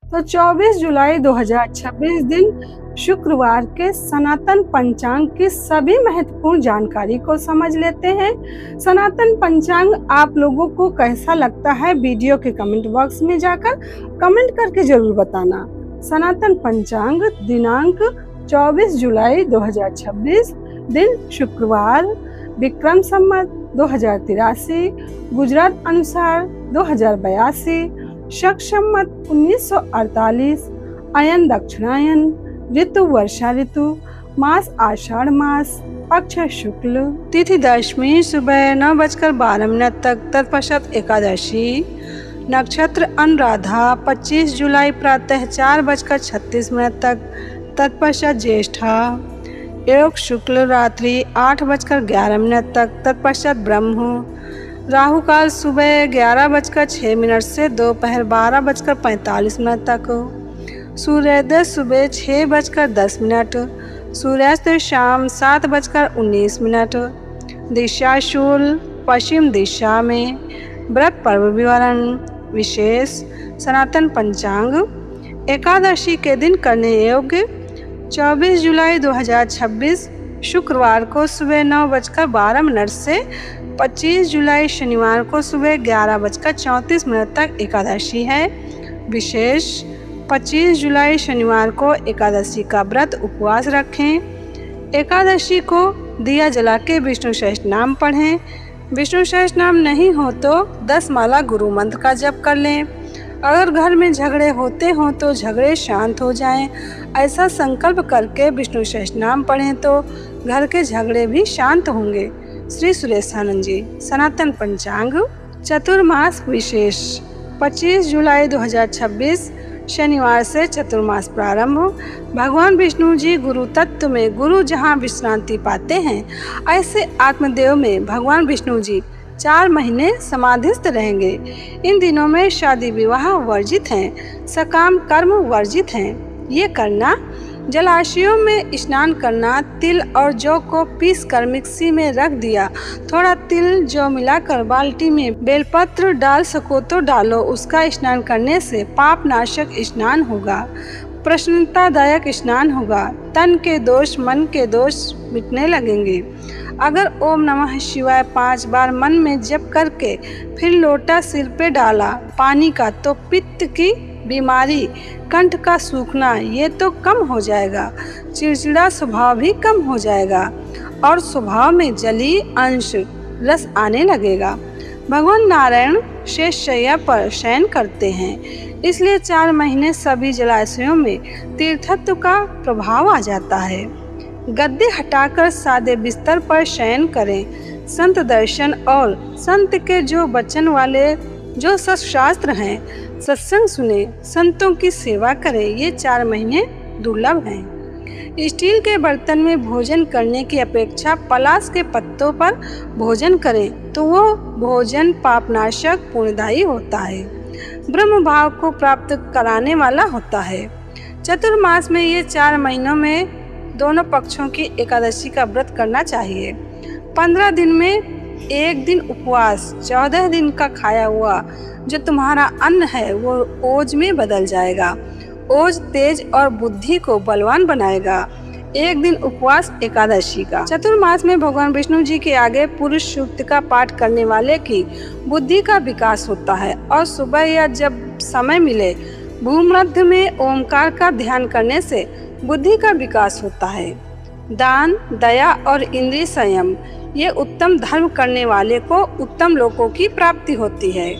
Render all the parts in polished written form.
तो 24 जुलाई 2026 दिन शुक्रवार के सनातन पंचांग की सभी महत्वपूर्ण जानकारी को समझ लेते हैं। सनातन पंचांग आप लोगों को कैसा लगता है, वीडियो के कमेंट बॉक्स में जाकर कमेंट करके जरूर बताना। सनातन पंचांग दिनांक 24 जुलाई 2026 दिन शुक्रवार, विक्रम संवत 2083, गुजरात अनुसार 2082, शक संवत 1948, अयन दक्षिणायन, ऋतु वर्षा ऋतु, मास आषाढ़ मास, पक्ष शुक्ल, तिथि दशमी सुबह 9:12 तक, तत्पश्चात एकादशी, नक्षत्र अनुराधा 25 जुलाई प्रातः 4:36 तक, तत्पश्चात ज्येष्ठा, योग शुक्ल रात्रि 8:11 तक, तत्पश्चात ब्रह्म, राहु काल सुबह 11:06 से दोपहर 12:45 तक, सूर्योदय सुबह 6:10, सूर्यास्त शाम 7:19, दिशा शूल पश्चिम दिशा में। व्रत पर्व विवरण विशेष सनातन पंचांग एकादशी के दिन करने योग्य 24 जुलाई 2026 शुक्रवार को सुबह 9:12 से 25 जुलाई शनिवार को सुबह 11:34 तक एकादशी है। विशेष 25 जुलाई शनिवार को एकादशी का व्रत उपवास रखें। एकादशी को दिया जला के विष्णु सहस्त्र नाम पढ़ें। विष्णु सहस्त्र नाम नहीं हो तो 10 माला गुरु मंत्र का जप कर लें। अगर घर में झगड़े होते हों तो झगड़े शांत हो जाएं, ऐसा संकल्प करके विष्णु सहस्त्र नाम पढ़ें तो घर के झगड़े भी शांत होंगे। श्री सुरेशानंद जी। सनातन पंचांग चतुर्मास विशेष 25 जुलाई 2026 शनिवार से चतुर्मास प्रारंभ। भगवान विष्णु जी गुरु तत्व में गुरु जहाँ विश्रांति पाते हैं, ऐसे आत्मदेव में भगवान विष्णु जी 4 महीने समाधिस्थ रहेंगे। इन दिनों में शादी विवाह वर्जित हैं, सकाम कर्म वर्जित हैं। ये करना जलाशयों में स्नान करना, तिल और जौ को पीस कर मिक्सी में रख दिया, थोड़ा तिल जौ मिलाकर बाल्टी में बेलपत्र डाल सको तो डालो। उसका स्नान करने से पाप नाशक स्नान होगा, प्रसन्नतादायक स्नान होगा, तन के दोष मन के दोष मिटने लगेंगे। अगर ओम नमः शिवाय 5 बार मन में जप करके फिर लोटा सिर पे डाला पानी का, तो पित्त की बीमारी, कंठ का सूखना ये तो कम हो जाएगा। चिड़चिड़ा स्वभाव भी कम हो जाएगा और स्वभाव में जलीय अंश रस आने लगेगा। भगवान नारायण शेषशय्या पर शयन करते हैं, इसलिए 4 महीने सभी जलाशयों में तीर्थत्व का प्रभाव आ जाता है। गद्दे हटाकर सादे बिस्तर पर शयन करें। संत दर्शन और संत के जो वचन वाले जो सत्शास्त्र हैं, सत्संग सुने, संतों की सेवा करें। ये 4 महीने दुर्लभ हैं। स्टील के बर्तन में भोजन करने की अपेक्षा पलाश के पत्तों पर भोजन करें तो वो भोजन पापनाशक पुण्यदायी होता है, ब्रह्म भाव को प्राप्त कराने वाला होता है। चतुर्मास में ये 4 महीनों में दोनों पक्षों की एकादशी का व्रत करना चाहिए। 15 दिन में 1 दिन उपवास, 14 दिन का खाया हुआ जो तुम्हारा अन्न है वो ओज में बदल जाएगा। ओज तेज और बुद्धि को बलवान बनाएगा। 1 दिन उपवास एकादशी का। चतुर्मास में भगवान विष्णु जी के आगे पुरुष सूक्त का पाठ करने वाले की बुद्धि का विकास होता है और सुबह या जब समय मिले भूमध्य में ओमकार का ध्यान करने से बुद्धि का विकास होता है। दान, दया और इंद्रिय संयम ये उत्तम धर्म करने वाले को उत्तम लोकों की प्राप्ति होती है।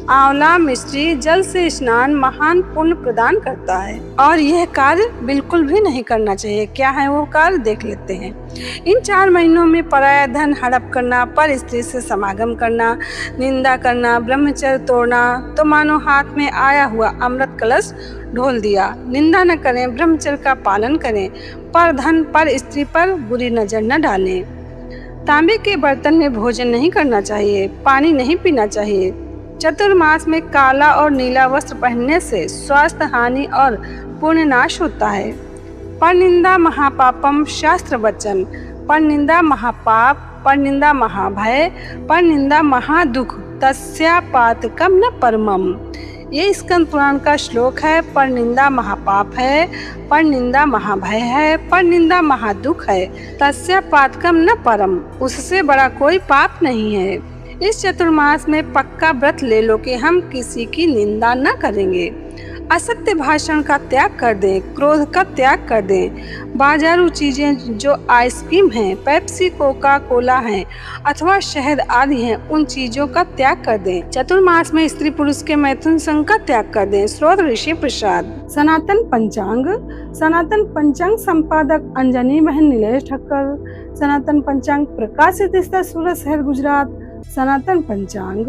आंवला मिश्री जल से स्नान महान पुण्य प्रदान करता है और यह कार्य बिल्कुल भी नहीं करना चाहिए। क्या है वो कार्य, देख लेते हैं। इन 4 महीनों में पराया धन हड़प करना, पर स्त्री से समागम करना, निंदा करना, ब्रह्मचर्य तोड़ना तो मानो हाथ में आया हुआ अमृत कलश ढोल दिया। निंदा न करें, ब्रह्मचर्य का पालन करें, पर धन पर स्त्री पर बुरी नजर न डालें। तांबे के बर्तन में भोजन नहीं करना चाहिए, पानी नहीं पीना चाहिए। चतुर्मास में काला और नीला वस्त्र पहनने से स्वास्थ्य हानि और पुण्य नाश होता है। पर निंदा महापापम शास्त्र वचन, पर निंदा महापाप, पर निंदा महाभय, पर निंदा महादुख, तस्या पातकम न परमम। ये स्कंद पुराण का श्लोक है। पर निंदा महापाप है, पर निंदा महाभय है, पर निंदा महादुख है, तस्य पातकम न परम, उससे बड़ा कोई पाप नहीं है। इस चतुर्मास में पक्का व्रत ले लो कि हम किसी की निंदा न करेंगे। असत्य भाषण का त्याग कर दें, क्रोध का त्याग कर दें। बाजारू चीजें जो आइसक्रीम हैं, पेप्सी, कोका कोला हैं अथवा शहद आदि हैं, उन चीजों का त्याग कर दें। चतुर्मास में स्त्री पुरुष के मैथुन संग का त्याग कर दें। स्रोत ऋषि प्रसाद। सनातन पंचांग संपादक अंजनी बहन नीलेश ठक्कर। सनातन पंचांग प्रकाशित स्थल सूरत शहर गुजरात। सनातन पंचांग